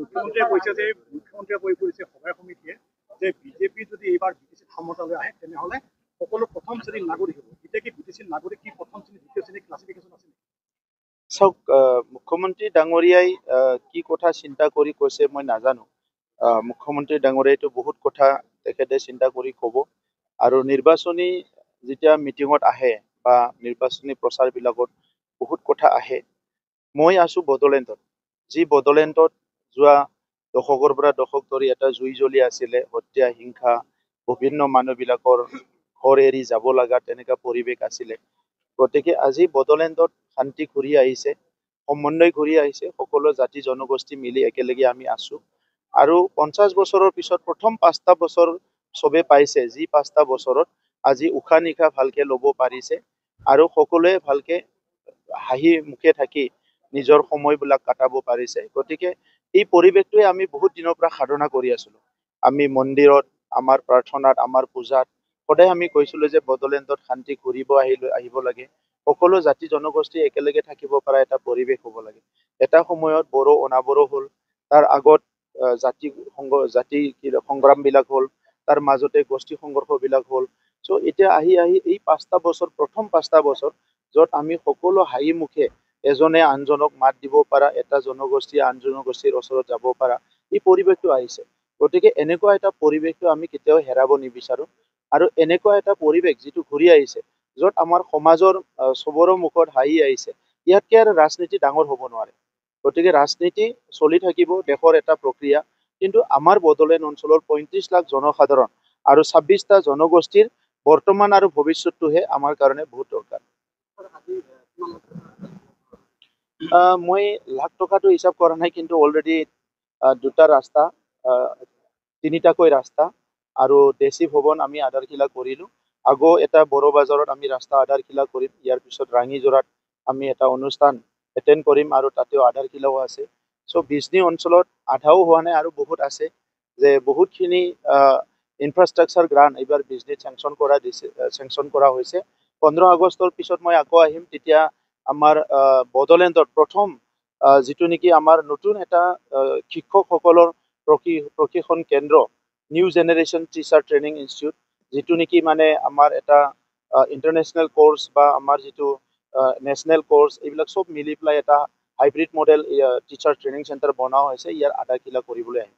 মুখ্যমন্ত্ৰীয়ে কৈছে যে মুখ্যমন্ত্ৰীয়ে কৈ ফুৰিছে সভাই সমিতিয়ে যে বিজেপি যদি এইবাৰ বিটিচিত ক্ষমতালৈ আহে তেনেহ'লে সকলো প্ৰথম শ্ৰেণীৰ নাগৰিক হ'ব। এতিয়া কি বিটিচিৰ নাগৰিক কি প্ৰথম শ্ৰেণী দ্বিতীয় শ্ৰেণীৰ ক্লাছিফিকেশ্যন আছে নেকি? চাওক, মুখ্যমন্ত্ৰী ডাঙৰীয়াই কি কথা চিন্তা কৰি কৈছে মই নাজানো। মুখ্যমন্ত্ৰী ডাঙৰীয়াইতো বহুত কথা তেখেতে চিন্তা কৰি ক'ব, আৰু নিৰ্বাচনী যেতিয়া মিটিঙত আহে বা নিৰ্বাচনী প্ৰচাৰবিলাকত বহুত কথা আহে। মই আছো বড়োলেণ্ডত, যি বড়োলেণ্ডত যোৱা দশকৰ পৰা দশক ধৰি এটা জুই জ্বলি আছিলে, হত্যা হিংসা, বিভিন্ন মানুহবিলাকৰ ঘৰ এৰি যাব লগা তেনেকুৱা পৰিৱেশ আছিলে। গতিকে আজি বড়োলেণ্ডত শান্তি ঘূৰি আহিছে, সমন্বয় ঘূৰি আহিছে, সকলো জাতি জনগোষ্ঠী মিলি একেলগে আমি আছো। আৰু 50 বছৰৰ পিছত প্ৰথম 5টা বছৰ চবে পাইছে, যি 5টা বছৰত আজি উশাহ নিশাহ ভালকে ল'ব পাৰিছে আৰু সকলোৱে ভালকে হাঁহি মুখে থাকি নিজৰ সময়বিলাক কটাব পাৰিছে। গতিকে এই পৰিৱেশটোৱে আমি বহুত দিনৰ পৰা সাধনা কৰি আছিলো। আমি মন্দিৰত, আমাৰ প্ৰাৰ্থনাত, আমাৰ পূজাত সদায় আমি কৈছিলো যে বড়োলেণ্ডত শান্তি ঘূৰিব আহিব লাগে, সকলো জাতি জনগোষ্ঠী একেলগে থাকিব পৰা এটা পৰিৱেশ হ'ব লাগে। এটা সময়ত বড়ো অনাবড়ো হ'ল, তাৰ আগত জাতি সংগ্ৰামবিলাক হ'ল, তাৰ মাজতে গোষ্ঠী সংঘৰ্ষবিলাক হ'ল। চ' এতিয়া আহি এই 5টা বছৰ, প্ৰথম 5টা বছৰ য'ত আমি সকলো হাঁহি মুখে এজনে আনজনক মাত দিব পাৰা, এটা জনগোষ্ঠীয়ে আন জনগোষ্ঠীৰ ওচৰত যাব পাৰা, এই পৰিৱেশটো আহিছে। গতিকে এনেকুৱা এটা পৰিৱেশটো আমি কেতিয়াও হেৰাব নিবিচাৰো। আৰু এনেকুৱা এটা পৰিৱেশ যিটো ঘূৰি আহিছে, য'ত আমাৰ সমাজৰ চবৰে মুখত হাঁহি আহিছে, ইয়াতকে আৰু ৰাজনীতি ডাঙৰ হ'ব নোৱাৰে। গতিকে ৰাজনীতি চলি থাকিব, দেশৰ এটা প্ৰক্ৰিয়া, কিন্তু আমাৰ বড়োলেণ্ড অঞ্চলৰ 35 লাখ জনসাধাৰণ আৰু 26টা জনগোষ্ঠীৰ বৰ্তমান আৰু ভৱিষ্যতটোহে আমাৰ কাৰণে বহুত দৰকাৰ। মই লাখ টকাটো হিচাপ কৰা নাই, কিন্তু অলৰেডি 2টা ৰাস্তা, 3টাকৈ ৰাস্তা আৰু দেশী ভৱন আমি আধাৰশিলা কৰিলোঁ। আগো এটা বড়ো বাজাৰত আমি ৰাস্তা আধাৰশিলা কৰিম। ইয়াৰ পিছত ৰাঙিজোৰাত আমি এটা অনুষ্ঠান এটেণ্ড কৰিম আৰু তাতেও আধাৰশিলাও আছে। চ' বিজনী অঞ্চলত আধাও হোৱা নাই আৰু বহুত আছে, যে বহুতখিনি ইনফ্ৰাষ্ট্ৰাকচাৰ গ্ৰাণ্ট এইবাৰ বিজনীত চেংচন কৰা হৈছে। 15 আগষ্টৰ পিছত মই আকৌ আহিম, তেতিয়া আমাৰ বড়োলেণ্ডত প্ৰথম যিটো নেকি আমাৰ নতুন এটা শিক্ষকসকলৰ প্ৰশিক্ষণ কেন্দ্ৰ, new generation teacher training institute, যিটো নেকি মানে আমাৰ এটা ইণ্টাৰনেশ্যনেল কোৰ্চ বা আমাৰ যিটো নেশ্যনেল কোৰ্চ, এইবিলাক চব মিলি পেলাই এটা hybrid model teacher training centre বনোৱা হৈছে। ইয়াৰ আধাৰশিলা কৰিবলৈ আহিম।